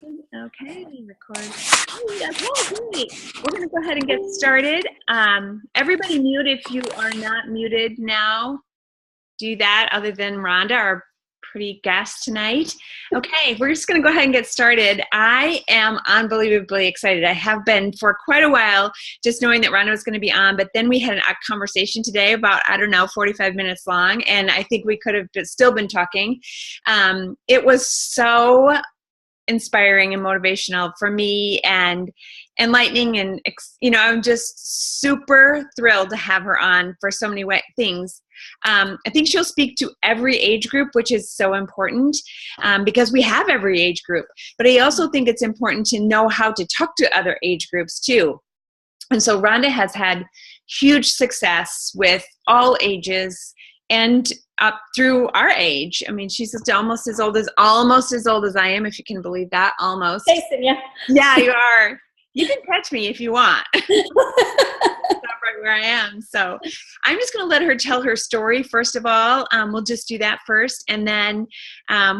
Okay, record. Oh, yeah, oh, great. We're going to go ahead and get started. Everybody mute if you are not muted now. Do that other than Rhonda, our pretty guest tonight. Okay, we're just going to go ahead and get started. I am unbelievably excited. I have been for quite a while, just knowing that Rhonda was going to be on, but then we had a conversation today about, 45 minutes long, and I think we could have still been talking. It was so inspiring and motivational for me and enlightening, and I'm just super thrilled to have her on for so many things. I think she'll speak to every age group, which is so important because we have every age group, but I also think it's important to know how to talk to other age groups too. And so Rhonda has had huge success with all ages and up through our age. I mean, she's almost as old as I am, if you can believe that. Almost. Hey, Cynthia. Yeah, you are. You can catch me if you want. Stop right where I am. So I'm just going to let her tell her story first of all. We'll just do that first, and then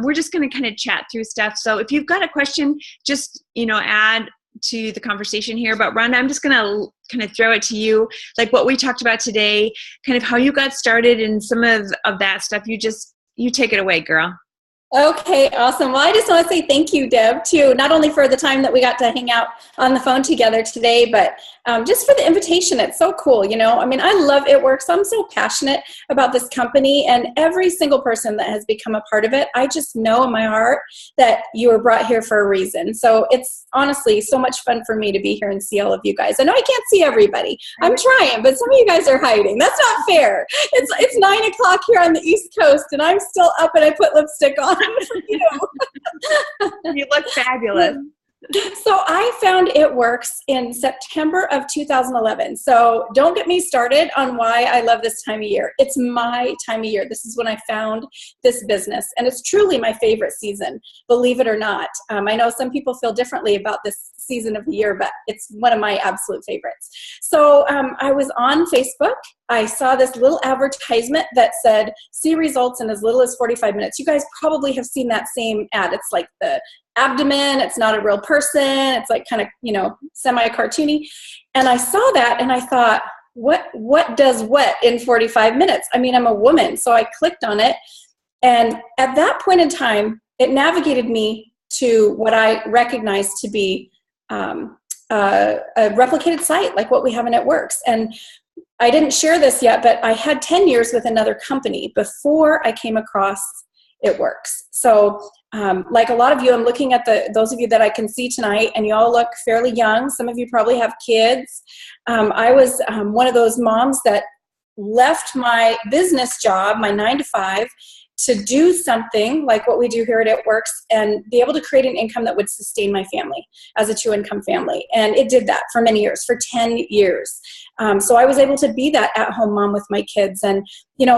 we're just going to kind of chat through stuff. So if you've got a question, just add to the conversation here. But Rhonda, I'm just going to kind of throw it to you, like what we talked about today, kind of how you got started and some of that stuff. You take it away, girl. Okay, awesome. Well, I just want to say thank you, Deb, too, not only for the time that we got to hang out on the phone together today, but just for the invitation. It's so cool, I mean, I love It Works. I'm so passionate about this company, and every single person that has become a part of it, I just know in my heart that you were brought here for a reason. So it's honestly so much fun for me to be here and see all of you guys. I know I can't see everybody. I'm trying, but some of you guys are hiding. That's not fair. It's 9 o'clock here on the East Coast, and I'm still up and I put lipstick on. You look fabulous. So I found It Works in September of 2011. So don't get me started on why I love this time of year. It's my time of year. This is when I found this business, and it's truly my favorite season, believe it or not. I know some people feel differently about this season of the year, but it's one of my absolute favorites. So I was on Facebook. I saw this little advertisement that said, see results in as little as 45 minutes. You guys probably have seen that same ad. It's like the abdomen. It's not a real person. It's like kind of, semi-cartoony. And I saw that and I thought, what does what in 45 minutes? I mean, I'm a woman. So I clicked on it. And at that point in time, it navigated me to what I recognized to be a replicated site, like what we have in It Works. And I didn't share this yet, but I had 10 years with another company before I came across It Works. So like a lot of you, I'm looking at those of you that I can see tonight, and you all look fairly young. Some of you probably have kids. I was one of those moms that left my business job, my 9-to-5, to do something like what we do here at It Works and be able to create an income that would sustain my family as a 2-income family. And it did that for many years, for 10 years. So I was able to be that at-home mom with my kids. And,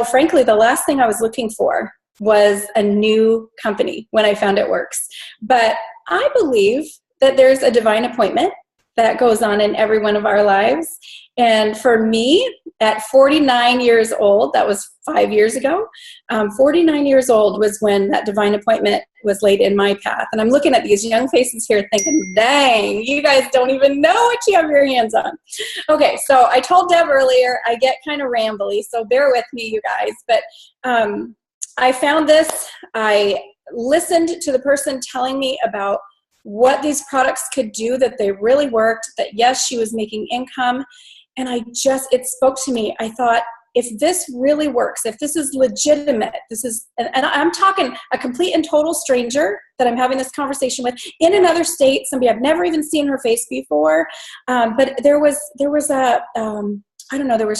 frankly, the last thing I was looking for was a new company when I found It Works. But I believe that there's a divine appointment that goes on in every one of our lives. And for me, at 49 years old, that was 5 years ago, 49 years old was when that divine appointment was laid in my path. And I'm looking at these young faces here thinking, dang, you guys don't even know what you have your hands on. Okay, so I told Deb earlier, I get kind of rambly, so bear with me, you guys. But I found this. I listened to the person telling me about what these products could do, that they really worked, that yes, she was making income. And it spoke to me. I thought, if this really works, if this is legitimate, and I'm talking a complete and total stranger that I'm having this conversation with in another state, somebody I've never even seen her face before. But there was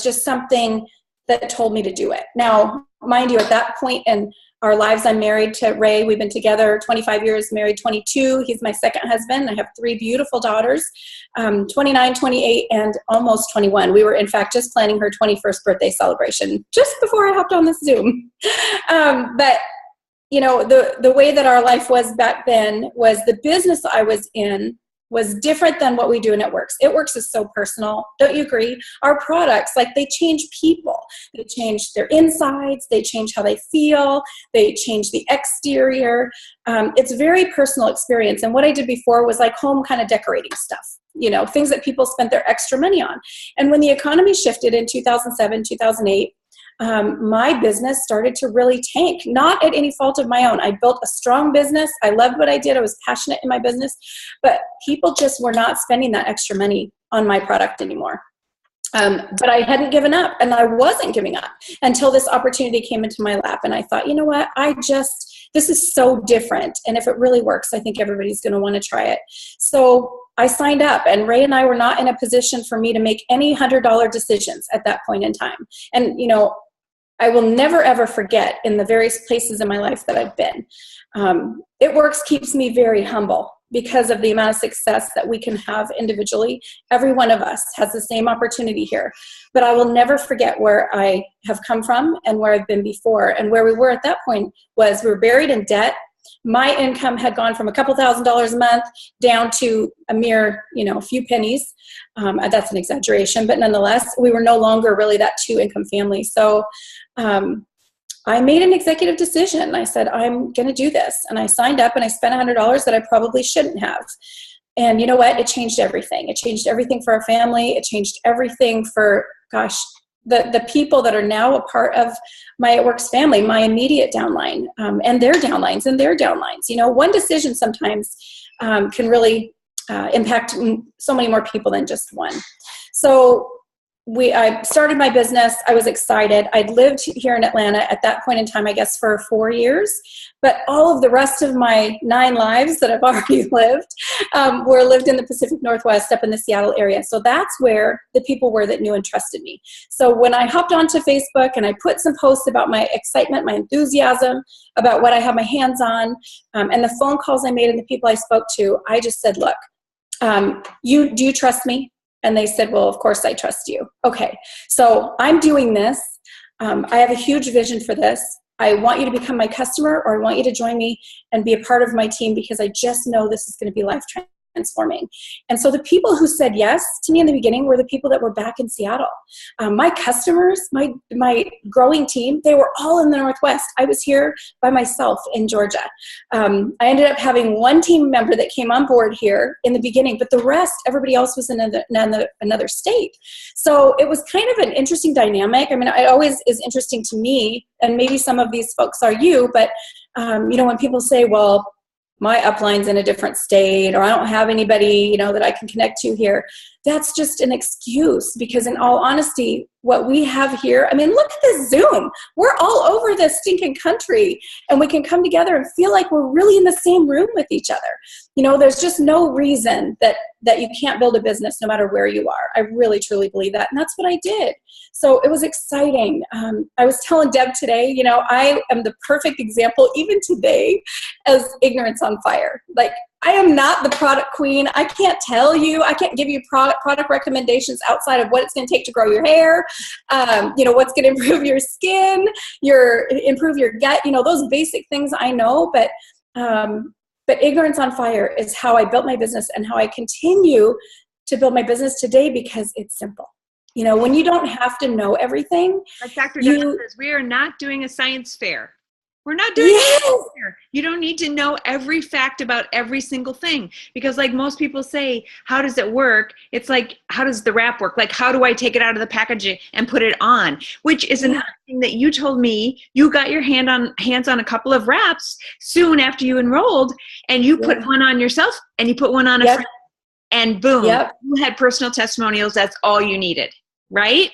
just something that told me to do it. Now, mind you, at that point in our lives, I'm married to Ray. We've been together 25 years, married 22. He's my second husband. I have 3 beautiful daughters, 29, 28, and almost 21. We were, in fact, just planning her 21st birthday celebration just before I hopped on this Zoom. But, the way that our life was back then was the business I was in was different than what we do in It Works. It Works is so personal. Don't you agree? Our products, like, they change people. They change their insides. They change how they feel. They change the exterior. It's a very personal experience. And what I did before was like home kind of decorating stuff, you know, things that people spent their extra money on. And when the economy shifted in 2007, 2008, my business started to really tank, not at any fault of my own. I built a strong business. I loved what I did. I was passionate in my business, but people just were not spending that extra money on my product anymore. But I hadn't given up, and I wasn't giving up until this opportunity came into my lap. And I thought, you know what, this is so different. And if it really works, I think everybody's going to want to try it. So I signed up, and Ray and I were not in a position for me to make any $100 decisions at that point in time. And, you know, I will never, ever forget in the various places in my life that I've been. It Works keeps me very humble because of the amount of success that we can have individually. Every one of us has the same opportunity here. But I will never forget where I have come from and where I've been before. And where we were at that point was we were buried in debt. My income had gone from a couple $1,000s a month down to a mere, you know, a few pennies. That's an exaggeration, but nonetheless, we were no longer really that two-income family. So I made an executive decision. I said, I'm going to do this. And I signed up, and I spent $100 that I probably shouldn't have. And you know what? It changed everything. It changed everything for our family. It changed everything for, gosh, the people that are now a part of my It Works family, my immediate downline, and their downlines and their downlines. You know, one decision sometimes can really impact so many more people than just one. So I started my business. I was excited. I'd lived here in Atlanta at that point in time, I guess, for 4 years. But all of the rest of my 9 lives that I've already lived were lived in the Pacific Northwest, up in the Seattle area. So that's where the people were that knew and trusted me. So when I hopped onto Facebook and I put some posts about my excitement, my enthusiasm, about what I have my hands on, and the phone calls I made and the people I spoke to, I just said, look, do you trust me? And they said, well, of course I trust you. Okay, so I'm doing this. I have a huge vision for this. I want you to become my customer, or I want you to join me and be a part of my team, because I just know this is going to be life transforming. And so the people who said yes to me in the beginning were the people that were back in Seattle. My customers, my growing team, they were all in the Northwest. I was here by myself in Georgia. I ended up having one team member that came on board here in the beginning, but the rest, everybody else was in another state. So it was kind of an interesting dynamic. I mean, it always is interesting to me, and maybe some of these folks are you, but you know, when people say, well, my upline's in a different state, or I don't have anybody, you know, that I can connect to here, that's just an excuse. Because in all honesty, what we have here, I mean, look at this Zoom. We're all over this stinking country, and we can come together and feel like we're really in the same room with each other. You know, there's just no reason that you can't build a business no matter where you are. I really, truly believe that. And that's what I did. So it was exciting. I was telling Deb today, you know, I am the perfect example, even today, as ignorance on fire. Like, I am not the product queen. I can't tell you. I can't give you product recommendations outside of what it's going to take to grow your hair, you know, what's going to improve your skin, improve your gut, you know, those basic things I know. But ignorance on fire is how I built my business and how I continue to build my business today, because it's simple. You know, when you don't have to know everything. Like Dr. Dunn says, we are not doing a science fair. We're not doing it here. You don't need to know every fact about every single thing, because like most people say, how does it work? It's like, how does the wrap work? Like, how do I take it out of the packaging and put it on? Which is another thing that you told me. You got your hands on a couple of wraps soon after you enrolled, and you put one on yourself and you put one on a friend, and boom, you had personal testimonials. That's all you needed, right?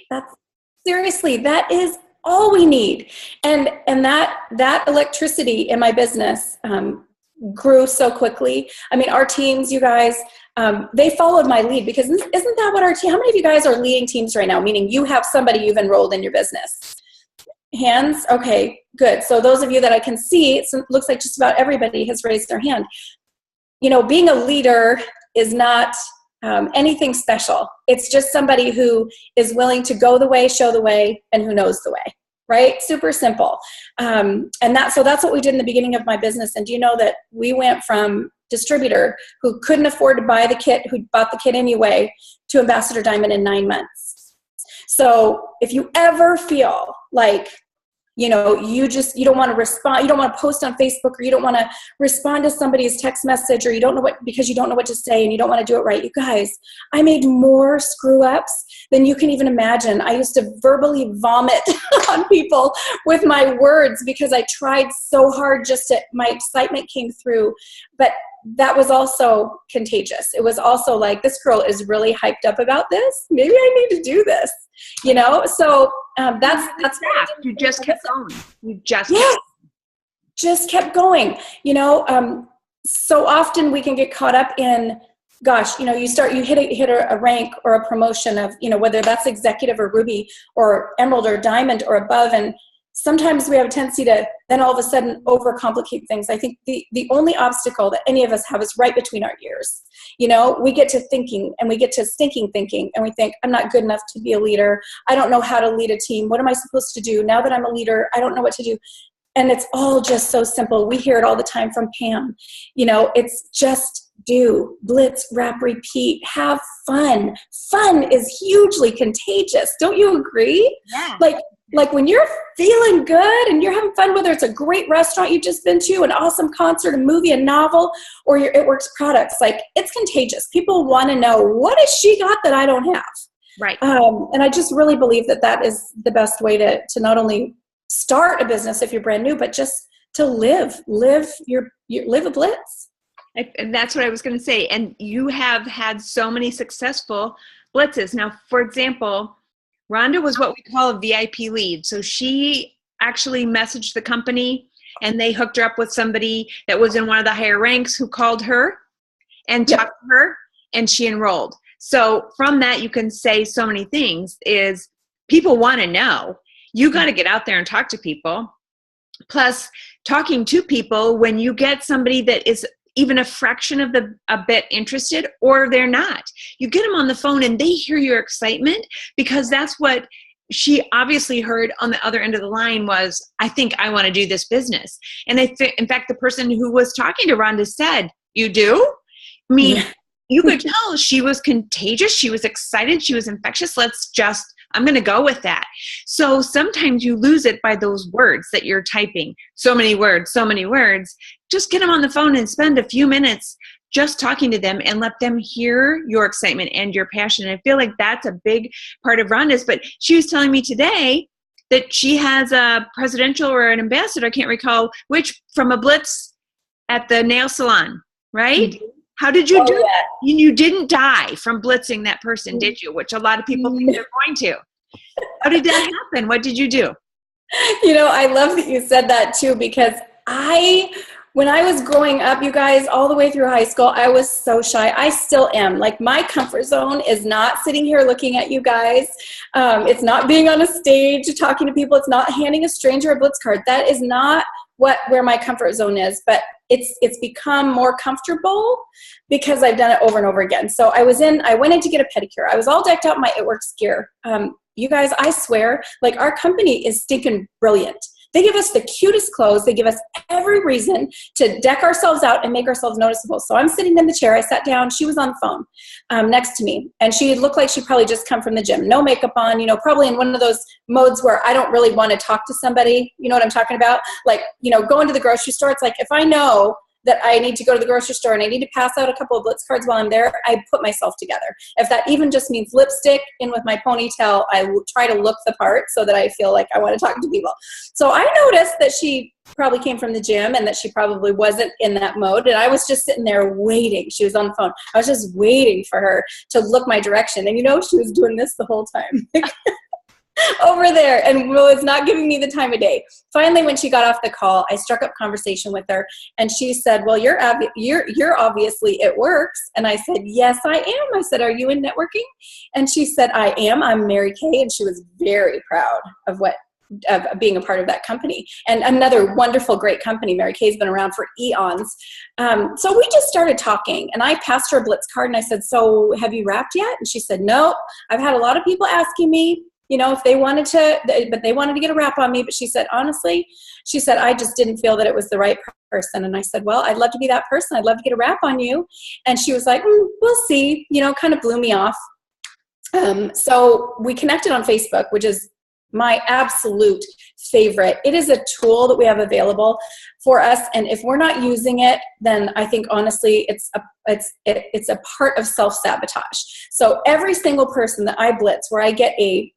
Seriously, that is all we need. And that electricity in my business grew so quickly. I mean, our teams, you guys, they followed my lead, because isn't that what our team, how many of you guys are leading teams right now? Meaning you have somebody you've enrolled in your business. Hands? Okay, good. So those of you that I can see, it looks like just about everybody has raised their hand. You know, being a leader is not anything special. It's just somebody who is willing to go the way, show the way, and who knows the way, right? Super simple. So that's what we did in the beginning of my business. And do you know that we went from distributor who couldn't afford to buy the kit, who bought the kit anyway, to Ambassador Diamond in 9 months. So if you ever feel like, you don't want to respond, you don't want to post on Facebook, or you don't want to respond to somebody's text message, or you don't know because you don't know what to say and you don't want to do it right. You guys, I made more screw ups than you can even imagine. I used to verbally vomit on people with my words because I tried so hard my excitement came through, but that was also contagious. It was also like, this girl is really hyped up about this. Maybe I need to do this, So that's you just kept going. You just kept going. So often we can get caught up in, gosh, you hit a rank or a promotion of, whether that's executive or ruby or emerald or diamond or above, and sometimes we have a tendency to then all of a sudden overcomplicate things. I think the only obstacle that any of us have is right between our ears. We get to thinking, and we get to stinking thinking, and we think, I'm not good enough to be a leader. I don't know how to lead a team. What am I supposed to do? Now that I'm a leader, I don't know what to do. And it's all just so simple. We hear it all the time from Pam. It's just do, blitz, wrap, repeat, have fun. Fun is hugely contagious. Don't you agree? Yeah. Like when you're feeling good and you're having fun, whether it's a great restaurant you've just been to, an awesome concert, a movie, a novel, or your It Works products, it's contagious. People want to know, what has she got that I don't have? Right. And I just really believe that is the best way to not only start a business if you're brand new, but just to live a blitz. And that's what I was going to say. And you have had so many successful blitzes. Now, for example, Rhonda was what we call a VIP lead. So she actually messaged the company, and they hooked her up with somebody that was in one of the higher ranks who called her and talked to her, and she enrolled. So from that, you can say so many things. Is people want to know. You got to get out there and talk to people. Plus, talking to people, when you get somebody that is even a fraction of a bit interested, or they're not, you get them on the phone and they hear your excitement, because that's what she obviously heard on the other end of the line was, I think I want to do this business. And in fact, the person who was talking to Rhonda said, you do? I mean, you could tell she was contagious. She was excited. She was infectious. I'm going to go with that. So sometimes you lose it by those words that you're typing. So many words. Just get them on the phone and spend a few minutes just talking to them and let them hear your excitement and your passion. And I feel like that's a big part of Rhonda's. But she was telling me today that she has a presidential or an ambassador, I can't recall which, from a blitz at the nail salon, right? Mm-hmm. How did you do that? You didn't die from blitzing that person, did you? Which a lot of people think they're going to. How did that happen? What did you do? I love that you said that too, because when I was growing up, you guys, all the way through high school, I was so shy. I still am. My comfort zone is not sitting here looking at you guys. It's not being on a stage talking to people. It's not handing a stranger a blitz card. That is not where my comfort zone is. But it's become more comfortable because I've done it over and over again. So I went in to get a pedicure. I was all decked out in my It Works gear. You guys, I swear, our company is stinking brilliant. They give us the cutest clothes. They give us every reason to deck ourselves out and make ourselves noticeable. So I'm sitting in the chair. I sat down. She was on the phone next to me. And she looked like she probably just come from the gym. No makeup on, probably in one of those modes where I don't really want to talk to somebody. You know what I'm talking about? Going to the grocery store. It's like, if I know that I need to go to the grocery store and I need to pass out a couple of blitz cards while I'm there, I put myself together. If that even just means lipstick in with my ponytail, I try to look the part so that I feel like I want to talk to people. So I noticed that she probably came from the gym and that she probably wasn't in that mode. And I was just sitting there waiting. She was on the phone. I was just waiting for her to look my direction. And she was doing this the whole time. Over there, and was not giving me the time of day. Finally, when she got off the call, I struck up conversation with her, and she said, well, you're obviously It Works. And I said, yes, I am. I said, are you in networking? And she said, I am. I'm Mary Kay. And she was very proud of being a part of that company. And another wonderful, great company. Mary Kay's been around for eons. So we just started talking, and I passed her a blitz card, and I said, so have you wrapped yet? And she said, no, I've had a lot of people asking me. if they wanted to, but they wanted to get a rap on me. But she said, honestly, she said, I just didn't feel that it was the right person. And I said, well, I'd love to be that person. I'd love to get a rap on you. And she was like, we'll see, kind of blew me off. So we connected on Facebook, which is my absolute favorite. It is a tool that we have available for us, and if we're not using it, then I think honestly it's a part of self-sabotage. So every single person that I blitz where I get a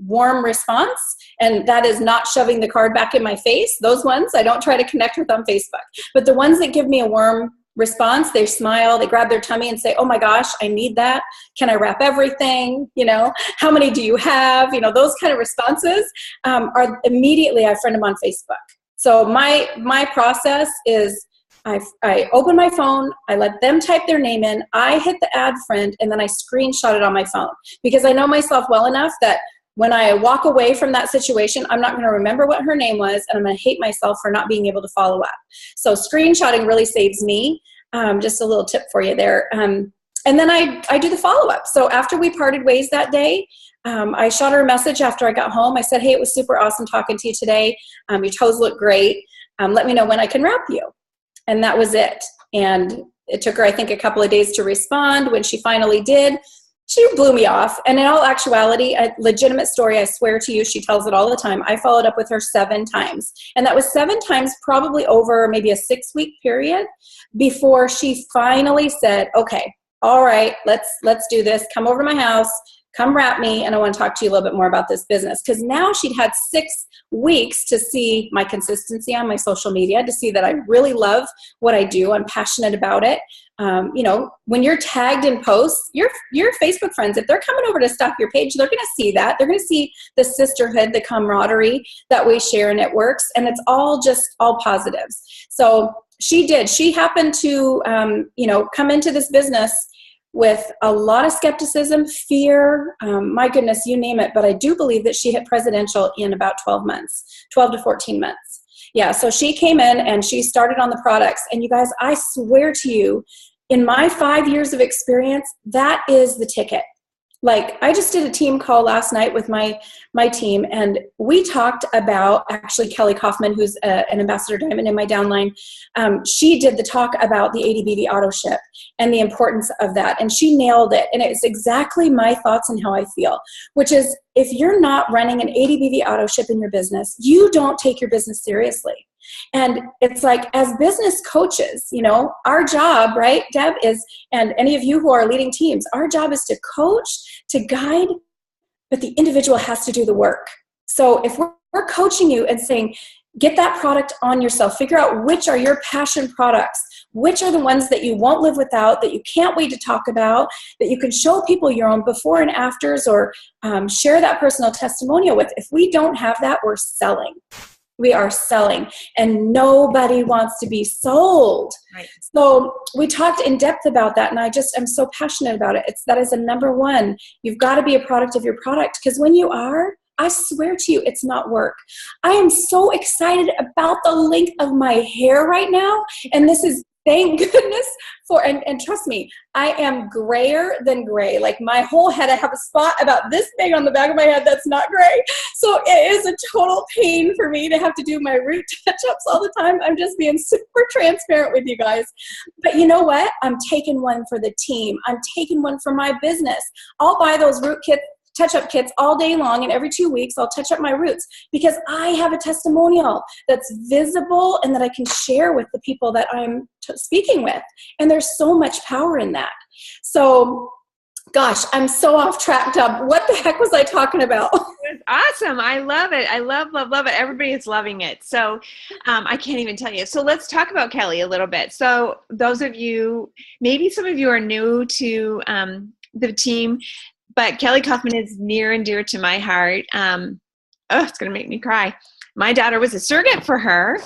warm response, and that is not shoving the card back in my face, those ones I don't try to connect with on Facebook, but the ones that give me a warm response, they smile, they grab their tummy and say, oh my gosh, I need that. Can I wrap everything? How many do you have? Those kind of responses are immediately, I friend them on Facebook. So my process is I open my phone, I let them type their name in, I hit the add friend, and then I screenshot it on my phone, because I know myself well enough that when I walk away from that situation, I'm not going to remember what her name was, and I'm going to hate myself for not being able to follow up. So screenshotting really saves me. Just a little tip for you there. And then I do the follow-up. So after we parted ways that day, I shot her a message after I got home. I said, hey, it was super awesome talking to you today. Your toes look great. Let me know when I can wrap you. And that was it. And it took her, I think, a couple of days to respond. When she finally did, she blew me off. And in all actuality, a legitimate story, I swear to you, she tells it all the time. I followed up with her 7 times. And that was 7 times probably over maybe a 6-week period before she finally said, okay, all right, let's do this. Come over to my house, come wrap me, and I want to talk to you a little bit more about this business. Because now she'd had 6 weeks to see my consistency on my social media, to see that I really love what I do. I'm passionate about it. When you're tagged in posts, your Facebook friends, if they're coming over to stalk your page, they're going to see that. They're going to see the sisterhood, the camaraderie that we share, and it works. And it's all positives. So she did. She happened to, come into this business with a lot of skepticism, fear, my goodness, you name it. But I do believe that she hit presidential in about 12 to 14 months. Yeah, so she came in and she started on the products. And you guys, I swear to you, in my 5 years of experience, that is the ticket. Like, I just did a team call last night with my team, and we talked about, actually, Kelly Kaufman, who's an ambassador diamond in my downline. She did the talk about the ADBV auto ship and the importance of that, and she nailed it. And it's exactly my thoughts and how I feel, which is, if you're not running an ADBV auto ship in your business, you don't take your business seriously. And it's like, as business coaches, our job, right, Deb, is, and any of you who are leading teams, our job is to coach, to guide, but the individual has to do the work. So if we're coaching you and saying, get that product on yourself, figure out which are your passion products, which are the ones that you won't live without, that you can't wait to talk about, that you can show people your own before and afters, or share that personal testimonial with. If we don't have that, we're selling. We are selling, and nobody wants to be sold. Right. So we talked in depth about that, and I'm so passionate about it. That is a number one. You've got to be a product of your product, because when you are, I swear to you, it's not work. I am so excited about the length of my hair right now, and this is, thank goodness for, and trust me, I am grayer than gray. Like, my whole head, I have a spot about this big on the back of my head that's not gray. So it is a total pain for me to have to do my root touch-ups all the time. I'm just being super transparent with you guys. But you know what? I'm taking one for the team. I'm taking one for my business. I'll buy those root touch-up kits all day long, and every 2 weeks I'll touch up my roots, because I have a testimonial that's visible and that I can share with the people that I'm speaking with. And there's so much power in that. So, gosh, I'm so off track, Dub. What the heck was I talking about? It's awesome. I love it. I love it. Everybody is loving it. So I can't even tell you. So let's talk about Kelly a little bit. So those of you, maybe some of you are new to the team, but Kelly Kaufman is near and dear to my heart. It's going to make me cry. My daughter was a surrogate for her.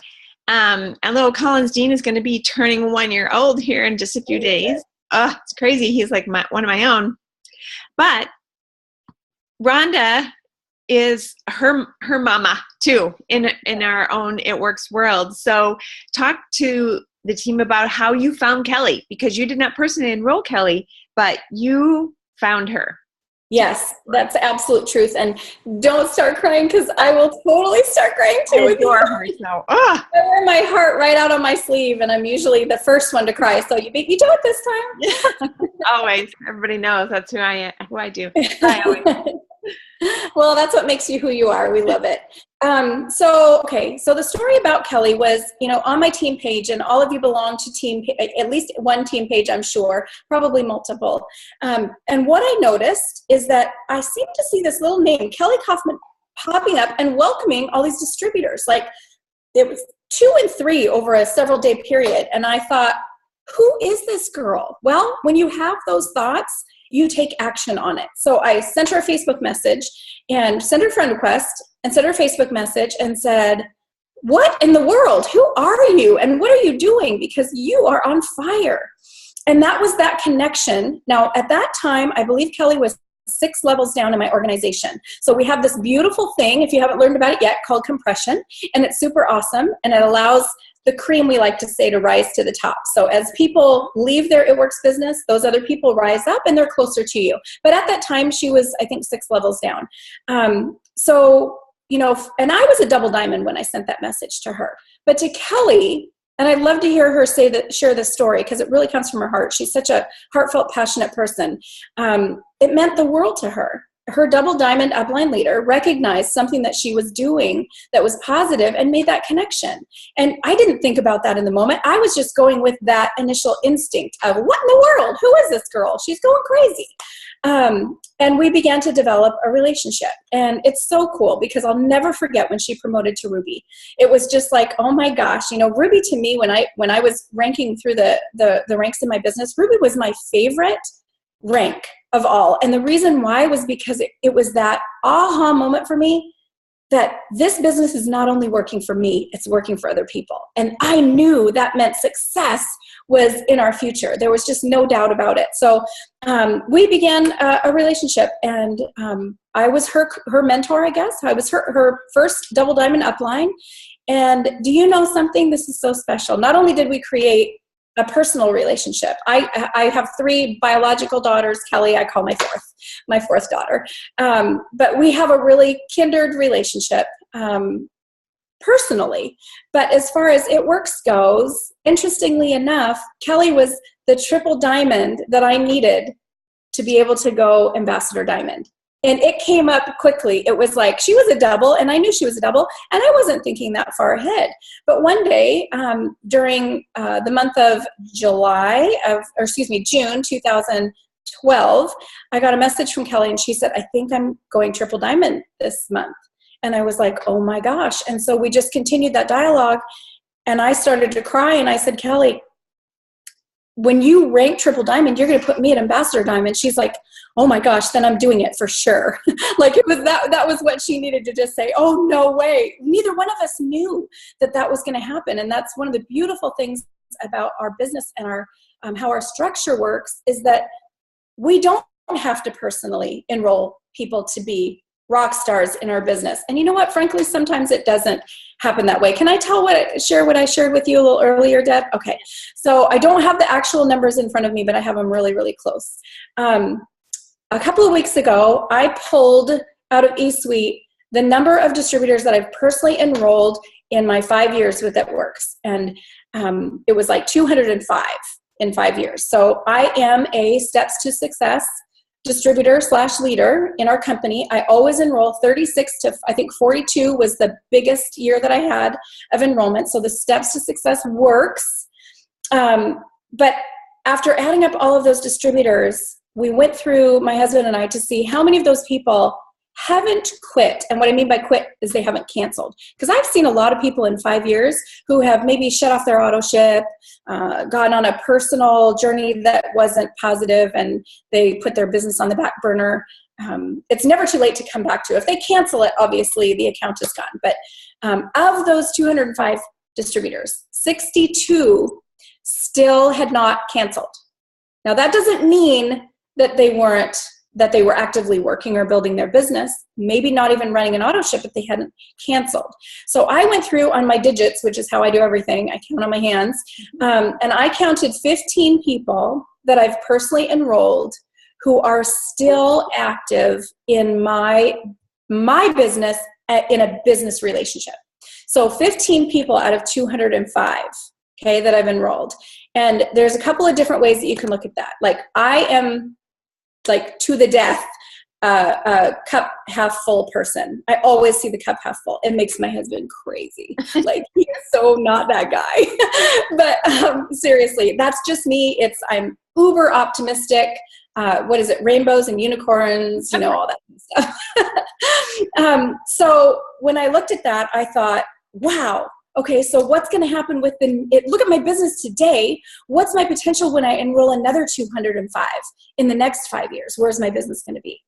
And little Collins Dean is going to be turning 1 year old here in just a few days. It's crazy. He's like one of my own. But Rhonda is her mama too in our own It Works world. So talk to the team about how you found Kelly, because you did not personally enroll Kelly, but you found her. Yes, that's absolute truth. And don't start crying, because I will totally start crying too. I adore her. So, I wear my heart right out on my sleeve, and I'm usually the first one to cry. So you beat me to it this time. always. Everybody knows that's who I do. I always. Well, that's what makes you who you are. We love it. So the story about Kelly was, on my team page, and all of you belong to at least one team page, I'm sure, probably multiple. And what I noticed is that I seem to see this little name, Kelly Kaufman, popping up and welcoming all these distributors. Like, it was 2 and 3 over a several day period. And I thought, who is this girl? Well, when you have those thoughts, you take action on it. So I sent her a Facebook message and sent her a friend request and sent her a Facebook message and said, what in the world? Who are you? And what are you doing? Because you are on fire. And that was that connection. Now, at that time, I believe Kelly was 6 levels down in my organization. So we have this beautiful thing, if you haven't learned about it yet, called compression. And it's super awesome. And it allows the cream, we like to say, to rise to the top. So as people leave their It Works business, those other people rise up and they're closer to you. But at that time, she was, I think, 6 levels down. And I was a double diamond when I sent that message to her. But to Kelly, and I'd love to hear her share this story, because it really comes from her heart. She's such a heartfelt, passionate person. It meant the world to her. Her double diamond upline leader recognized something that she was doing that was positive and made that connection. And I didn't think about that in the moment. I was just going with that initial instinct of, what in the world? Who is this girl? She's going crazy. And we began to develop a relationship. And it's so cool, because I'll never forget when she promoted to Ruby. It was just like, oh my gosh, Ruby, to me, when I was ranking through the ranks in my business, Ruby was my favorite rank of all. And the reason why was because it was that aha moment for me, that this business is not only working for me, it's working for other people. And I knew that meant success was in our future. There was just no doubt about it. So we began a relationship, and I was her mentor, I guess. I was her first double diamond upline. And do you know something? This is so special. Not only did we create a personal relationship. I have 3 biological daughters. Kelly, I call my fourth daughter. But we have a really kindred relationship personally. But as far as It Works goes, interestingly enough, Kelly was the triple diamond that I needed to be able to go Ambassador Diamond. And it came up quickly. It was like, she was a double, and I knew she was a double, and I wasn't thinking that far ahead. But one day, during the month of June 2012, I got a message from Kelly, and she said, I think I'm going triple diamond this month. And I was like, oh my gosh. And so we just continued that dialogue, and I started to cry, and I said, Kelly, when you rank triple diamond, you're going to put me at Ambassador Diamond. She's like, oh my gosh, then I'm doing it for sure. Like, it was that was what she needed to just say, oh, no way. Neither one of us knew that was going to happen. And that's one of the beautiful things about our business and our how our structure works, is that we don't have to personally enroll people to be rock stars in our business. And you know what? Frankly, sometimes it doesn't happen that way. Can I share what I shared with you a little earlier, Deb? Okay. So I don't have the actual numbers in front of me, but I have them really, really close. A couple of weeks ago, I pulled out of eSuite the number of distributors that I've personally enrolled in my 5 years with It Works. And it was like 205 in 5 years. So I am a Steps to Success distributor/leader in our company. I always enroll 36 to, I think 42 was the biggest year that I had of enrollment. So the Steps to Success works. But after adding up all of those distributors, we went through, my husband and I, to see how many of those people haven't quit. And what I mean by quit is they haven't canceled. Because I've seen a lot of people in 5 years who have maybe shut off their auto ship, gone on a personal journey that wasn't positive, and they put their business on the back burner. It's never too late to come back to. If they cancel it, obviously the account is gone. But of those 205 distributors, 62 still had not canceled. Now that doesn't mean that they were actively working or building their business, maybe not even running an auto ship if they hadn't canceled. So I went through on my digits, which is how I do everything. I count on my hands. And I counted 15 people that I've personally enrolled who are still active in my business in a business relationship. So 15 people out of 205, okay, that I've enrolled. And there's a couple of different ways that you can look at that. Like, I am like to the death a cup half full person. I always see the cup half full. It makes my husband crazy. Like, he's so not that guy. But seriously, that's just me. I'm uber optimistic. What is it? Rainbows and unicorns, you know, all that stuff. So when I looked at that, I thought, wow, okay, so what's going to happen with look at my business today. What's my potential when I enroll another 205 in the next 5 years? Where's my business going to be?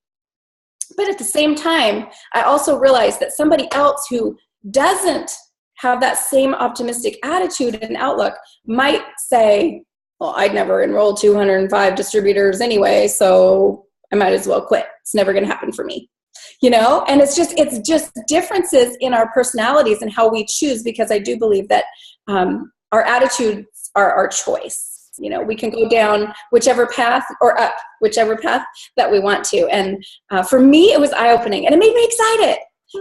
But at the same time, I also realized that somebody else who doesn't have that same optimistic attitude and outlook might say, well, I'd never enroll 205 distributors anyway, so I might as well quit. It's never going to happen for me. You know, and it's just differences in our personalities and how we choose, because I do believe that our attitudes are our choice. You know, we can go down whichever path or up whichever path that we want to. And for me, it was eye-opening, and it made me excited.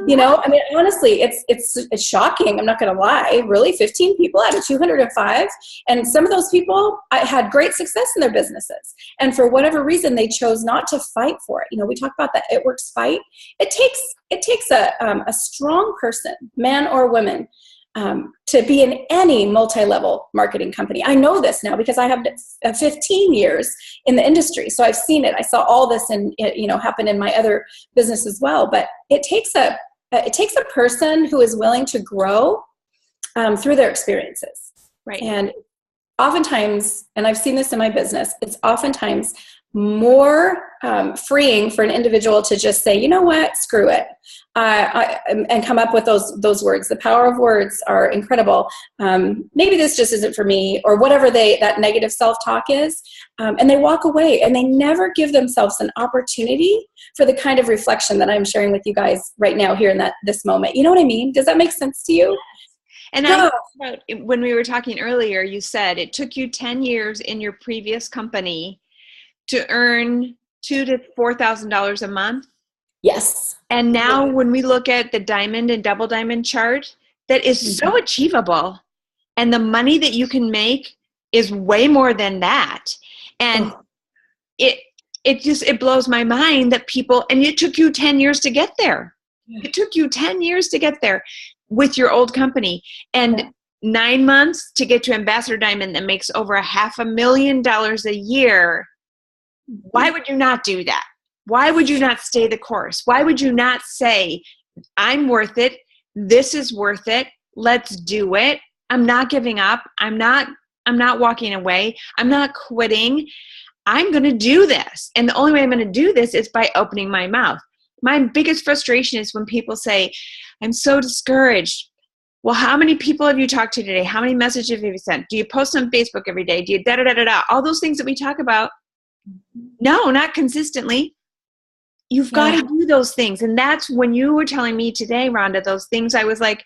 You know, I mean, honestly, it's shocking. I'm not going to lie. Really, 15 people out of 205, and some of those people had great success in their businesses. And for whatever reason, they chose not to fight for it. You know, we talk about that it works fight. It takes a strong person, man or woman, to be in any multi-level marketing company. I know this now because I have 15 years in the industry, so I've seen it. I saw all this happen in my other business as well. But it takes a person who is willing to grow through their experiences. Right. And oftentimes, and I've seen this in my business, it's oftentimes more freeing for an individual to just say, you know what, screw it, and come up with those words. The power of words are incredible. Maybe this just isn't for me, or whatever that negative self-talk is, and they walk away, and they never give themselves an opportunity for the kind of reflection that I'm sharing with you guys right now here in this moment. You know what I mean? Does that make sense to you? And I, when we were talking earlier, you said it took you 10 years in your previous company to earn $2,000 to $4,000 a month. Yes. And now when we look at the diamond and double diamond chart, that is so achievable. And the money that you can make is way more than that. And it blows my mind that people, and it took you 10 years to get there. It took you 10 years to get there with your old company, and 9 months to get to Ambassador Diamond that makes over $500,000 a year. Why would you not do that? Why would you not stay the course? Why would you not say, I'm worth it. This is worth it. Let's do it. I'm not giving up. I'm not walking away. I'm not quitting. I'm going to do this. And the only way I'm going to do this is by opening my mouth. My biggest frustration is when people say, I'm so discouraged. Well, how many people have you talked to today? How many messages have you sent? Do you post on Facebook every day? Do you da-da-da-da-da? All those things that we talk about. No, not consistently. You've got to do those things. And that's when you were telling me today, Rhonda, those things, I was like,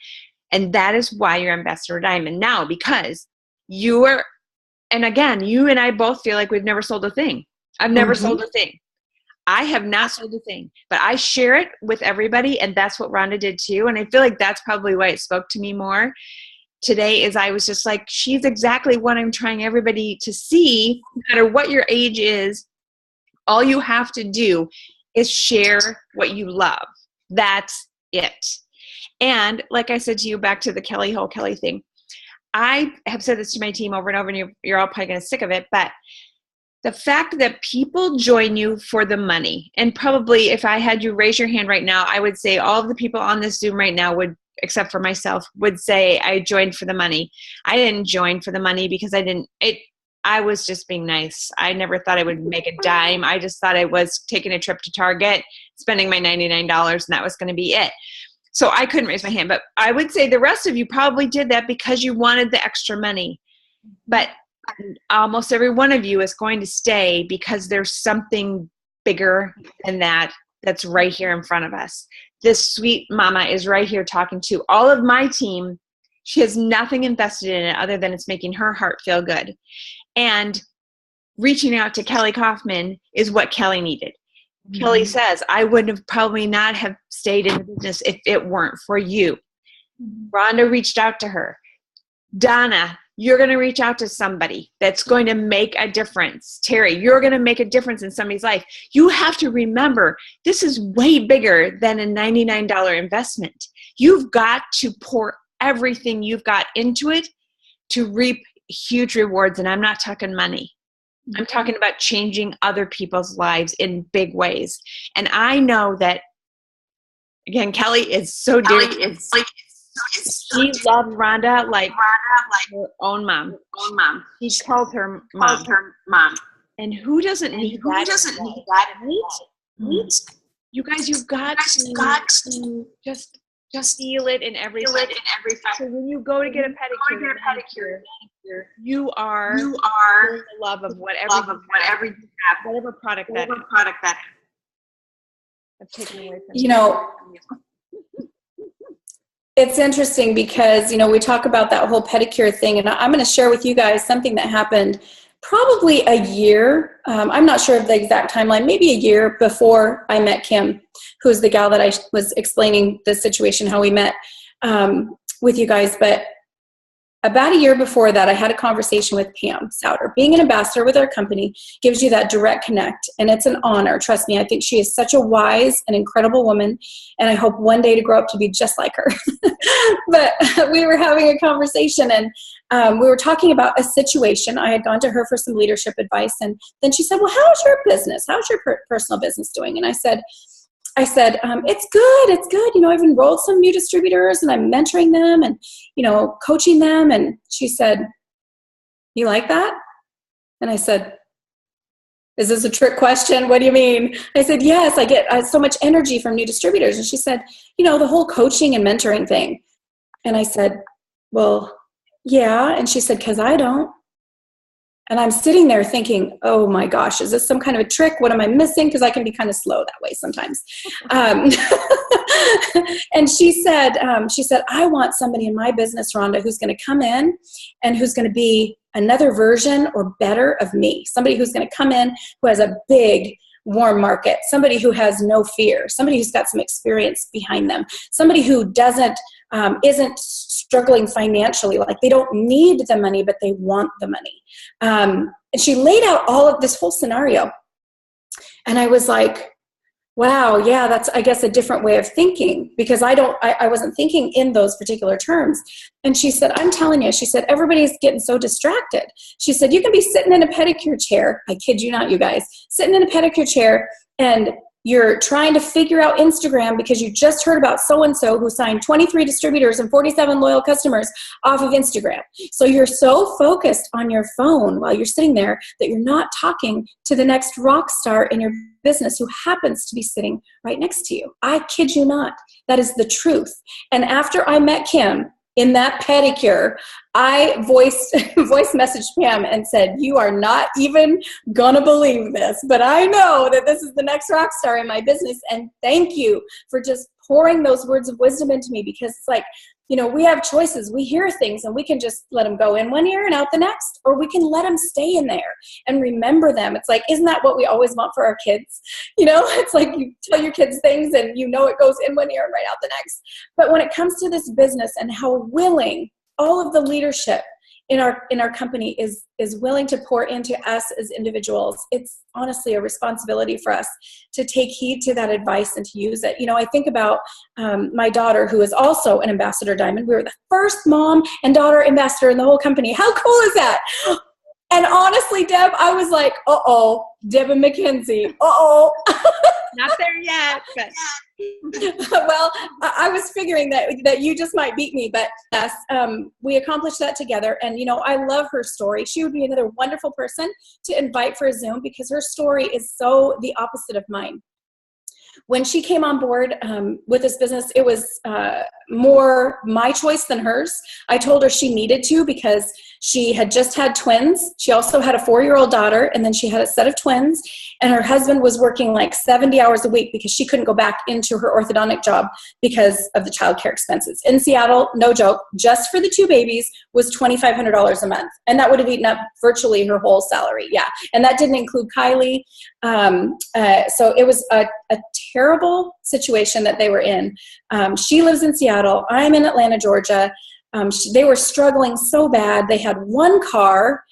and that is why you're Ambassador Diamond now, because you are, and again, you and I both feel like we've never sold a thing. I've never sold a thing. I have not sold a thing, but I share it with everybody. And that's what Rhonda did too. And I feel like that's probably why it spoke to me more today, is I was just like, she's exactly what I'm trying everybody to see. No matter what your age is, all you have to do is share what you love. That's it. And like I said to you, back to the Kelly Hole Kelly thing, I have said this to my team over and over, and you're all probably going to sick of it, but the fact that people join you for the money, and probably if I had you raise your hand right now, I would say all of the people on this Zoom right now would, except for myself, would say I joined for the money. I didn't join for the money because I was just being nice. I never thought I would make a dime. I just thought I was taking a trip to Target, spending my $99, and that was going to be it. So I couldn't raise my hand, but I would say the rest of you probably did that because you wanted the extra money. But almost every one of you is going to stay because there's something bigger than that that's right here in front of us. This sweet mama is right here talking to all of my team. She has nothing invested in it other than it's making her heart feel good. And reaching out to Kelly Kaufman is what Kelly needed. Kelly says, I would have probably not have stayed in the business if it weren't for you. Rhonda reached out to her. Donna, you're going to reach out to somebody that's going to make a difference. Terry, you're going to make a difference in somebody's life. You have to remember, this is way bigger than a $99 investment. You've got to pour everything you've got into it to reap huge rewards. And I'm not talking money. I'm talking about changing other people's lives in big ways. And I know that, again, Kelly is so dear. She loves Rhonda like her own mom. She calls her mom. And who doesn't need that? Right? You guys, you've got to just feel it in every fact. So when you go to get a pedicure, you are the love of whatever you have, whatever product that I've taken away from you. Know, it's interesting because, we talk about that whole pedicure thing, and I'm going to share with you guys something that happened probably a year. I'm not sure of the exact timeline, maybe a year before I met Kim, who's the gal that I was explaining the situation, how we met with you guys. But about a year before that, I had a conversation with Pam Souter. Being an ambassador with our company gives you that direct connect, and it's an honor. Trust me, I think she is such a wise and incredible woman, and I hope one day to grow up to be just like her. But we were having a conversation, and we were talking about a situation. I had gone to her for some leadership advice, and then she said, well, how's your business? How's your personal business doing? And I said, it's good. I've enrolled some new distributors and I'm mentoring them and, coaching them. And she said, you like that? And I said, is this a trick question? What do you mean? I said, yes, I get so much energy from new distributors. And she said, the whole coaching and mentoring thing. And I said, well, yeah. And she said, 'cause I don't. And I'm sitting there thinking, oh my gosh, is this some kind of a trick? What am I missing? Because I can be kind of slow that way sometimes. And she said, I want somebody in my business, Rhonda, who's going to come in and who's going to be another version or better of me. Somebody who's going to come in who has a big, warm market, somebody who has no fear, somebody who's got some experience behind them, somebody who isn't struggling financially, like they don't need the money, but they want the money. And she laid out all of this whole scenario. And I was like, wow, yeah, that's, I guess, a different way of thinking, because I wasn't thinking in those particular terms. And she said, I'm telling you, she said, everybody's getting so distracted. She said, you can be sitting in a pedicure chair. I kid you not, you guys, sitting in a pedicure chair, and you're trying to figure out Instagram because you just heard about so-and-so who signed 23 distributors and 47 loyal customers off of Instagram. So you're so focused on your phone while you're sitting there that you're not talking to the next rock star in your business who happens to be sitting right next to you. I kid you not. That is the truth. And after I met Kim in that pedicure, I voice messaged Pam and said, you are not even gonna believe this, but I know that this is the next rock star in my business, and thank you for just pouring those words of wisdom into me, because it's like, we have choices. We hear things and we can just let them go in one ear and out the next, or we can let them stay in there and remember them. It's like, isn't that what we always want for our kids? It's like you tell your kids things and it goes in one ear and right out the next. But when it comes to this business and how willing all of the leadership in our company is willing to pour into us as individuals, it's honestly a responsibility for us to take heed to that advice and to use it. I think about my daughter, who is also an ambassador Diamond. We were the first mom and daughter ambassador in the whole company. How cool is that? And honestly, Deb, I was like, uh-oh, Deb and Mackenzie, uh-oh. Not there yet, but. Well, I was figuring that you just might beat me, but yes, we accomplished that together. And, I love her story. She would be another wonderful person to invite for a Zoom, because her story is so the opposite of mine. When she came on board with this business, it was more my choice than hers. I told her she needed to, because She had just had twins. She also had a 4-year-old daughter, and then she had a set of twins. And her husband was working like 70 hours a week because she couldn't go back into her orthodontic job because of the childcare expenses. In Seattle, no joke, just for the 2 babies was $2,500 a month. And that would have eaten up virtually her whole salary. Yeah. And that didn't include Kylie. So it was a terrible situation that they were in. She lives in Seattle. I'm in Atlanta, Georgia. They were struggling so bad. They had 1 car.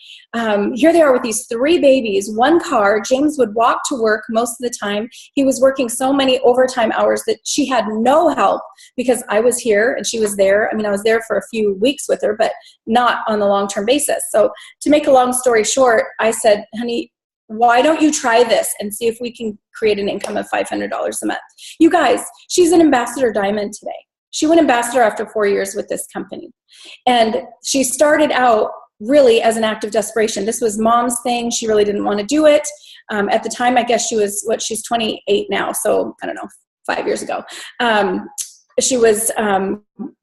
Here they are with these 3 babies, 1 car. James would walk to work most of the time. He was working so many overtime hours that she had no help because I was here and she was there. I mean, I was there for a few weeks with her, but not on the long-term basis. So to make a long story short, I said, honey, why don't you try this and see if we can create an income of $500 a month? You guys, she's an ambassador diamond today. She went ambassador after 4 years with this company. And she started out really as an act of desperation. This was mom's thing. She really didn't want to do it. At the time, I guess she was, she's 28 now. So I don't know, 5 years ago. She was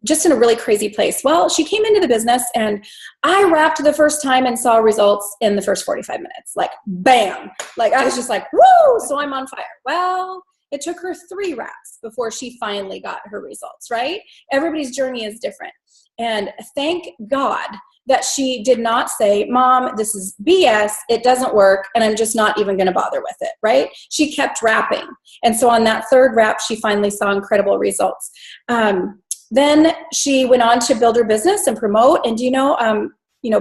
just in a really crazy place. Well, she came into the business and I wrapped the first time and saw results in the first 45 minutes. Like, bam. Like, I was just like, woo! So I'm on fire. Well, it took her 3 wraps before she finally got her results, right? Everybody's journey is different. And thank God that she did not say, Mom, this is BS, it doesn't work, and I'm just not even going to bother with it, right? She kept wrapping. And so on that 3rd wrap, she finally saw incredible results. Then she went on to build her business and promote. And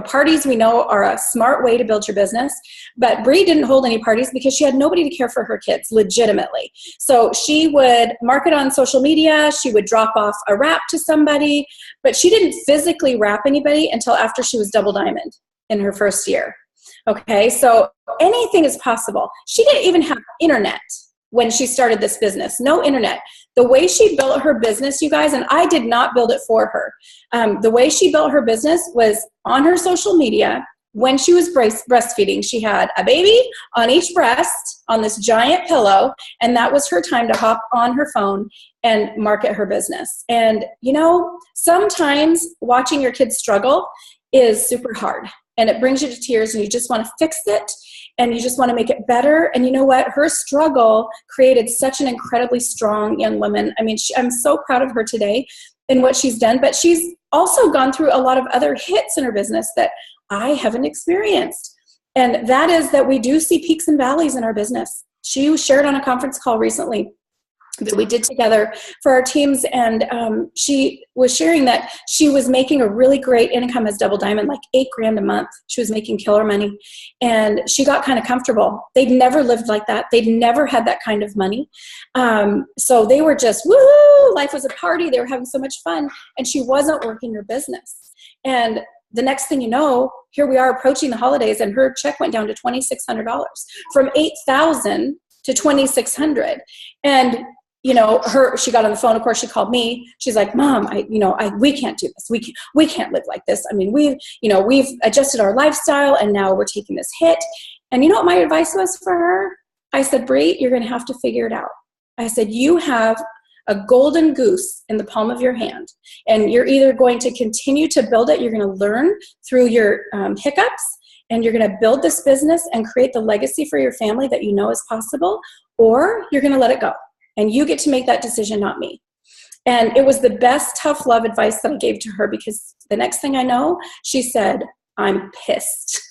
parties we know are a smart way to build your business, but Bree didn't hold any parties because she had nobody to care for her kids legitimately. So she would market on social media. She would drop off a wrap to somebody, but she didn't physically wrap anybody until after she was double diamond in her first year. Okay. So anything is possible. She didn't even have internet when she started this business. No internet. The way she built her business, you guys, and I did not build it for her. The way she built her business was on her social media. When she was breastfeeding, she had a baby on each breast on this giant pillow, and that was her time to hop on her phone and market her business. And, sometimes watching your kids struggle is super hard, and it brings you to tears, and you just want to fix it, and you just want to make it better. And you know what? Her struggle created such an incredibly strong young woman. I mean, I'm so proud of her today and what she's done, but she's also gone through a lot of other hits in her business that I haven't experienced. And that is that we do see peaks and valleys in our business. She shared on a conference call recently that we did together for our teams, and she was sharing that she was making a really great income as double diamond, like $8,000 a month. She was making killer money, and she got kind of comfortable. They'd never lived like that. They'd never had that kind of money. So they were just, woo, life was a party. They were having so much fun, and she wasn't working her business. And the next thing you know, here we are approaching the holidays, and her check went down to $2,600 from $8,000 to $2,600. And she got on the phone. Of course, she called me. She's like, Mom, we can't do this. We can't live like this. I mean, we've adjusted our lifestyle, and now we're taking this hit. And you know what my advice was for her? I said, Bree, you're going to have to figure it out. I said, you have a golden goose in the palm of your hand, and you're either going to continue to build it. You're going to learn through your hiccups, and you're going to build this business and create the legacy for your family that you know is possible, or you're going to let it go. And you get to make that decision, not me. And it was the best tough love advice that I gave to her, because the next thing I know, she said, I'm pissed.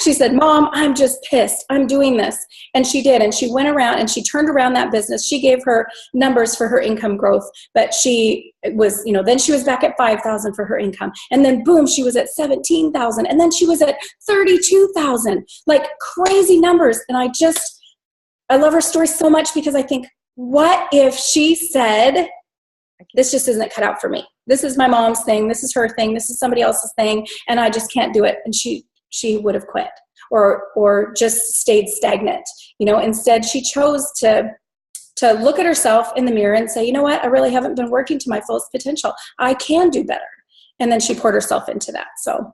She said, Mom, I'm just pissed. I'm doing this. And she did. And she went around and she turned around that business. She gave her numbers for her income growth, but she was, then she was back at 5,000 for her income. And then boom, she was at 17,000. And then she was at 32,000, like crazy numbers. And I love her story so much, because I think, what if she said, this just isn't cut out for me. This is my mom's thing. This is her thing. This is somebody else's thing. And I just can't do it. And she would have quit or just stayed stagnant. Instead she chose to look at herself in the mirror and say, you know what? I really haven't been working to my fullest potential. I can do better. And then she poured herself into that. So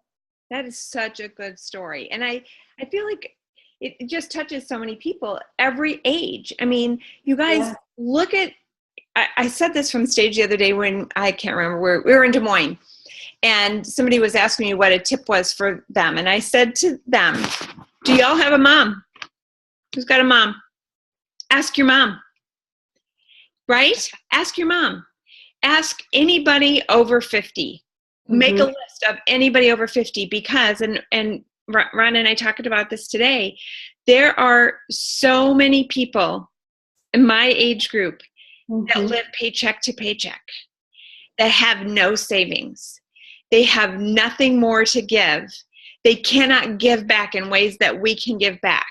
that is such a good story. And I feel like it just touches so many people, every age. I mean, you guys look at, I said this from stage the other day when, I can't remember, we were in Des Moines. and somebody was asking me what a tip was for them. And I said to them, do y'all have a mom? Who's got a mom? Ask your mom, right? Ask your mom. Ask anybody over 50. Make a list of anybody over 50 because, and Ron and I talked about this today, there are so many people in my age group that live paycheck to paycheck, that have no savings. They have nothing more to give. They cannot give back in ways that we can give back.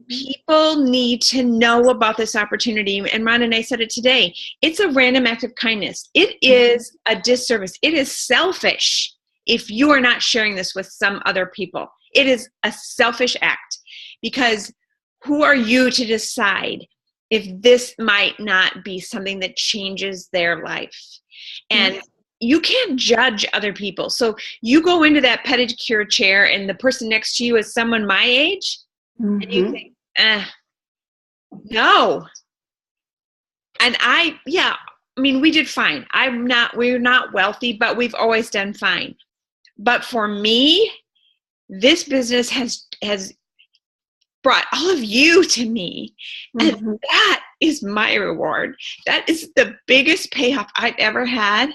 People need to know about this opportunity. And Ron and I said it today. It's a random act of kindness. It is a disservice. It is selfish if you are not sharing this with some other people. It is a selfish act because who are you to decide if this might not be something that changes their life? And you can't judge other people. So you go into that pedicure chair and the person next to you is someone my age, and you think, no. And we did fine. We're not wealthy, but we've always done fine. But for me, this business has brought all of you to me. And that is my reward. That is the biggest payoff I've ever had.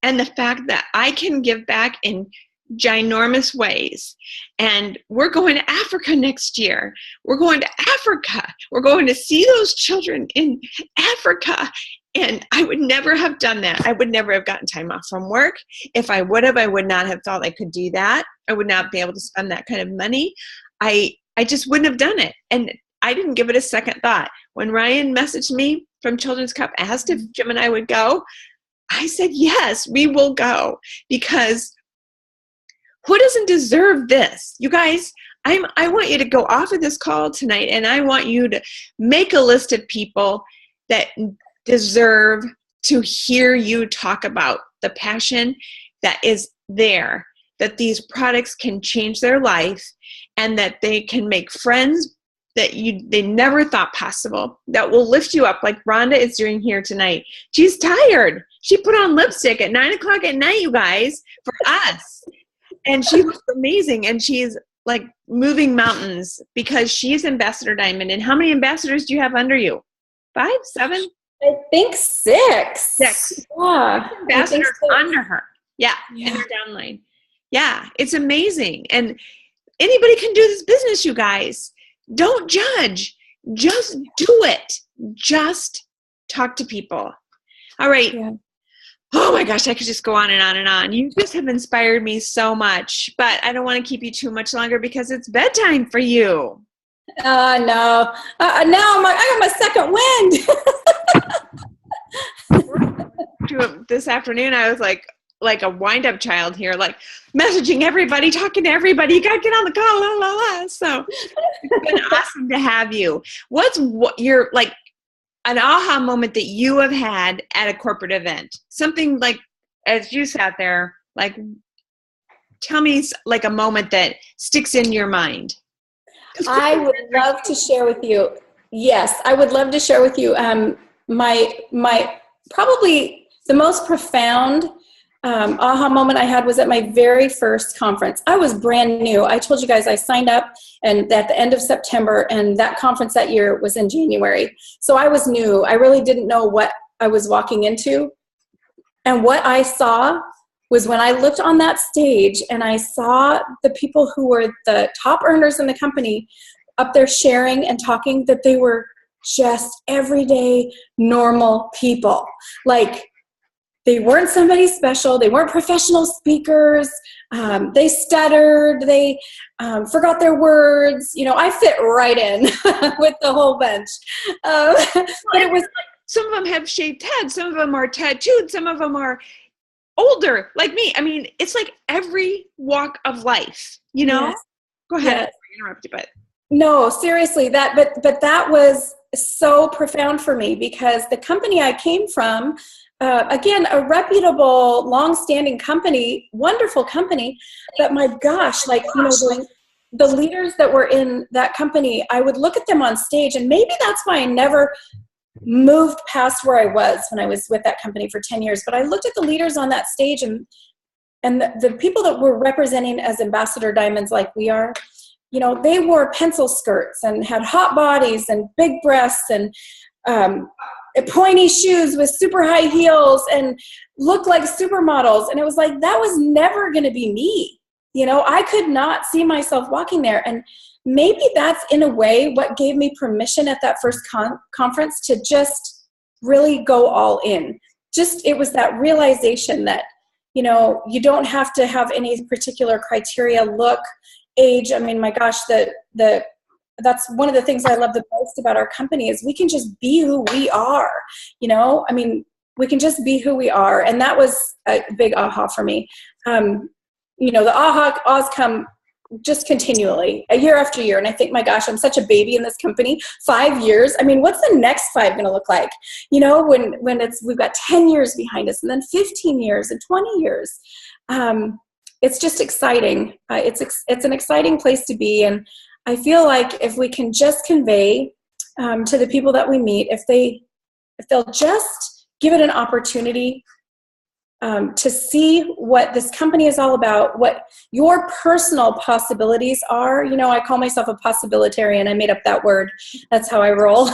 And the fact that I can give back in ginormous ways. And we're going to Africa next year. We're going to Africa. We're going to see those children in Africa. And I would never have done that. I would never have gotten time off from work. If I would have, I would not have thought I could do that. I would not be able to spend that kind of money. I just wouldn't have done it. And I didn't give it a second thought. When Ryan messaged me from Children's Cup, asked if Jim and I would go, I said, yes, we will go, because who doesn't deserve this? You guys, I want you to go off of this call tonight, and I want you to make a list of people that deserve to hear you talk about the passion that is there, that these products can change their life, and that they can make friends that they never thought possible, that will lift you up like Rhonda is doing here tonight. She's tired. She put on lipstick at 9 o'clock at night, you guys, for us. And she looks amazing. And she's like moving mountains because she's Ambassador Diamond. And how many ambassadors do you have under you? 5, 7? I think 6. 6. Yeah. Ambassadors under her. Yeah. In her downline. Yeah. It's amazing. And anybody can do this business, you guys. Don't judge. Just do it. Just talk to people. All right. Yeah. Oh my gosh, I could just go on and on and on. You just have inspired me so much, but I don't want to keep you too much longer because it's bedtime for you. No. Now I got my second wind. This afternoon, I was like a wind-up child here, like messaging everybody, talking to everybody. You got to get on the call, la, la, la. So it's been awesome to have you. What's your, like, an aha moment that you have had at a corporate event? Something like, as you sat there, like, tell me like a moment that sticks in your mind. I would love to share with you. Yes, I would love to share with you my probably the most profound aha moment I had was at my very first conference. I was brand new. I told you guys I signed up and at the end of September, and that conference that year was in January. So I was new. I really didn't know what I was walking into. And what I saw was when I looked on that stage and I saw the people who were the top earners in the company up there sharing and talking, that they were just everyday, normal people. Like, they weren't somebody special. They weren't professional speakers. They stuttered. They forgot their words. You know, I fit right in with the whole bunch. But it was like, some of them have shaved heads. Some of them are tattooed. Some of them are older, like me. I mean, it's like every walk of life, you know? Yes. Go ahead. Yes. I interrupted, but. No, seriously, but that was so profound for me, because the company I came from, again, a reputable, long-standing company, wonderful company, but my gosh, like, you know, the leaders that were in that company, I would look at them on stage, and maybe that's why I never moved past where I was when I was with that company for 10 years, but I looked at the leaders on that stage, and And the people that were representing as ambassador diamonds like we are, you know, they wore pencil skirts and had hot bodies and big breasts and pointy shoes with super high heels and looked like supermodels. And it was like, that was never going to be me. You know, I could not see myself walking there. And maybe that's in a way what gave me permission at that first conference to just really go all in. It was that realization that, you know, you don't have to have any particular criteria, look, age. I mean, my gosh, that's one of the things I love the most about our company is we can just be who we are. You know, I mean, we can just be who we are. And that was a big aha for me. You know, the ahas come just continually, year after year. And I think, my gosh, I'm such a baby in this company. 5 years. I mean, what's the next 5 going to look like? You know, when we've got 10 years behind us and then 15 years and 20 years. It's just exciting. It's an exciting place to be. And I feel like if we can just convey to the people that we meet, if they'll just give it an opportunity to see what this company is all about, what your personal possibilities are. You know, I call myself a possibilitarian. I made up that word. That's how I roll.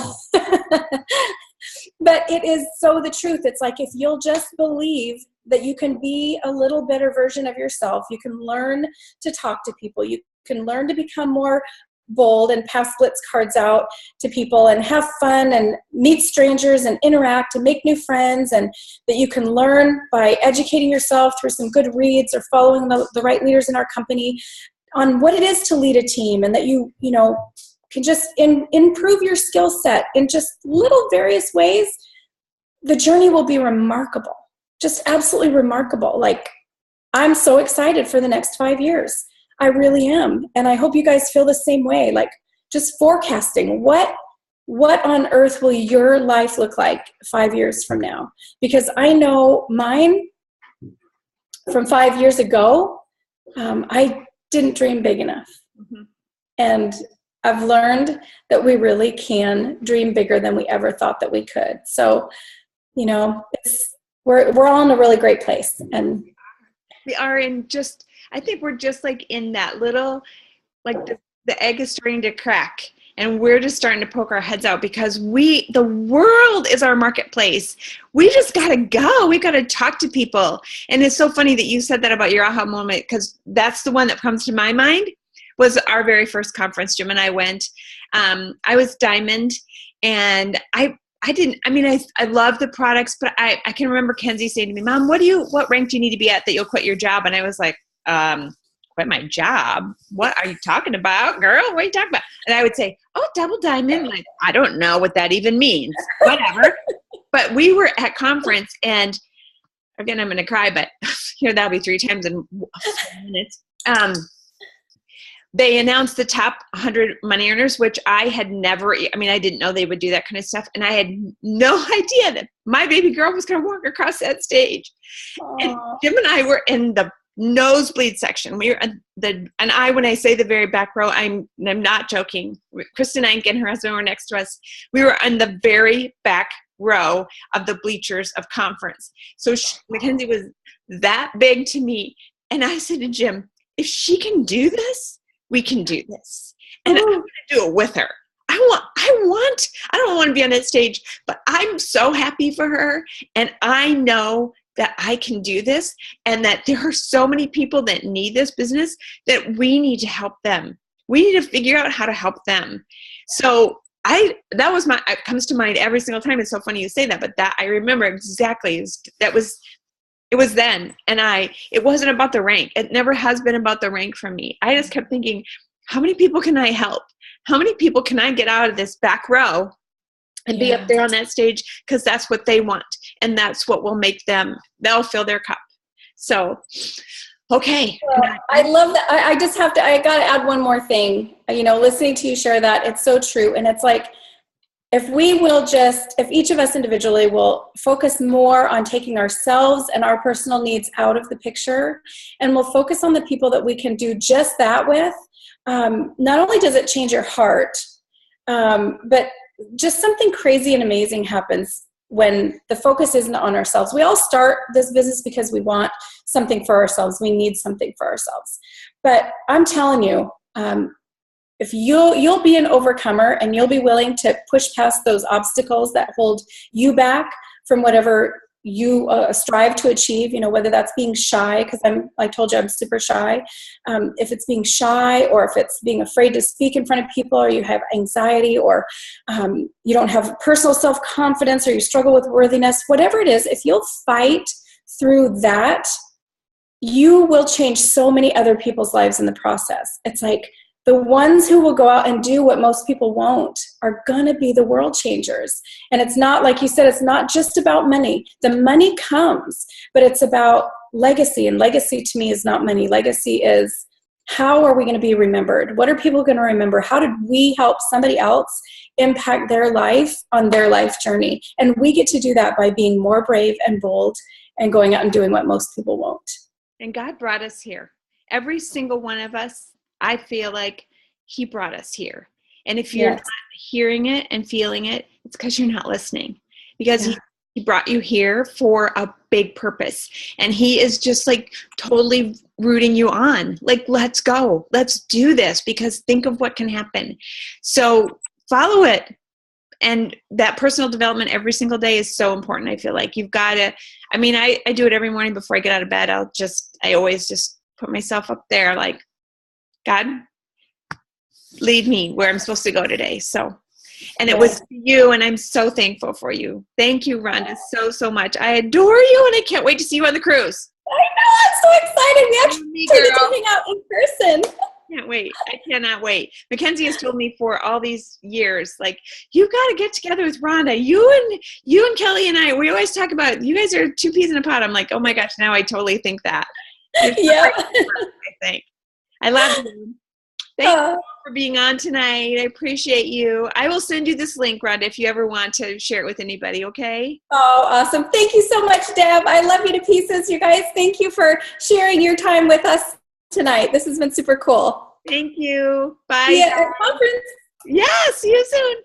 But it is so the truth. It's like if you'll just believe that you can be a little better version of yourself, you can learn to talk to people, you can learn to become more bold and pass blitz cards out to people and have fun and meet strangers and interact and make new friends, and that you can learn by educating yourself through some good reads or following the right leaders in our company on what it is to lead a team, and that you know, can just improve your skill set in just little various ways. The journey will be remarkable, just absolutely remarkable. Like, I'm so excited for the next 5 years. I really am. And I hope you guys feel the same way. Like, just forecasting what on earth will your life look like 5 years from now? Because I know mine from 5 years ago, I didn't dream big enough. Mm-hmm. And I've learned that we really can dream bigger than we ever thought that we could. So, you know, we're all in a really great place. And we are I think we're just like in that little, like the egg is starting to crack, and we're just starting to poke our heads out because the world is our marketplace. We just got to go. We got to talk to people. And it's so funny that you said that about your aha moment, because that's the one that comes to my mind. Was our very first conference. Jim and I went. I was Diamond, and I love the products, but I can remember Kenzie saying to me, Mom, what rank do you need to be at that you'll quit your job? And I was like, quit my job? What are you talking about, girl? What are you talking about? And I would say, oh, double diamond. Like, I don't know what that even means. Whatever. But we were at conference, and again, I'm going to cry, but here that'll be 3 times in 4 minutes. They announced the top 100 money earners, which I had never, I didn't know they would do that kind of stuff. And I had no idea that my baby girl was going to walk across that stage. Aww. And Jim and I were in the nosebleed section. We were when I say the very back row, I'm not joking. Kristen Einke and her husband were next to us. We were on the very back row of the bleachers of conference. So Mackenzie was that big to me. And I said to Jim, if she can do this, we can do this. And I'm going to do it with her. I don't want to be on that stage, but I'm so happy for her. And I know that I can do this, and that there are so many people that need this business that we need to help them. We need to figure out how to help them. So it comes to mind every single time. It's so funny you say that, but that I remember exactly. It was then. And it wasn't about the rank. It never has been about the rank for me. I just kept thinking, how many people can I help? How many people can I get out of this back row and be up there on that stage? Because that's what they want. And that's what will make they'll fill their cup. So, okay. Well, I love that. I got to add one more thing. You know, listening to you share that, it's so true. And it's like, if each of us individually will focus more on taking ourselves and our personal needs out of the picture, and we'll focus on the people that we can do just that with, not only does it change your heart, but just something crazy and amazing happens when the focus isn't on ourselves. We all start this business because we want something for ourselves. We need something for ourselves. But I'm telling you, if you'll be an overcomer and you'll be willing to push past those obstacles that hold you back from whatever you strive to achieve, whether that's being shy, because I told you I'm super shy. If it's being shy, or if it's being afraid to speak in front of people, or you have anxiety, or you don't have personal self-confidence, or you struggle with worthiness, whatever it is, if you'll fight through that, you will change so many other people's lives in the process. It's like the ones who will go out and do what most people won't are going to be the world changers. And it's not, like you said, it's not just about money. The money comes, but it's about legacy. And legacy to me is not money. Legacy is, how are we going to be remembered? What are people going to remember? How did we help somebody else impact their life on their life journey? And we get to do that by being more brave and bold and going out and doing what most people won't. And God brought us here. Every single one of us, I feel like he brought us here. And if you're not hearing it and feeling it, it's because you're not listening. Because he brought you here for a big purpose. And he is just like totally rooting you on. Like, let's go. Let's do this, because think of what can happen. So follow it. And that personal development every single day is so important. I feel like you've got to, I do it every morning before I get out of bed. I always just put myself up there like, God, lead me where I'm supposed to go today. So, and it was you, and I'm so thankful for you. Thank you, Rhonda, so much. I adore you, and I can't wait to see you on the cruise. I know, I'm so excited. We actually get to hang out in person. Can't wait. I cannot wait. Mackenzie has told me for all these years, like, you got to get together with Rhonda. You and Kelly and I, we always talk about, you guys are two peas in a pod. I'm like, oh my gosh, now I totally think that. Yeah. I think. I love you. Thank you for being on tonight. I appreciate you. I will send you this link, Rhonda, if you ever want to share it with anybody, okay? Oh, awesome. Thank you so much, Deb. I love you to pieces. You guys, thank you for sharing your time with us tonight. This has been super cool. Thank you. Bye. See you at conference. Yeah, see you soon.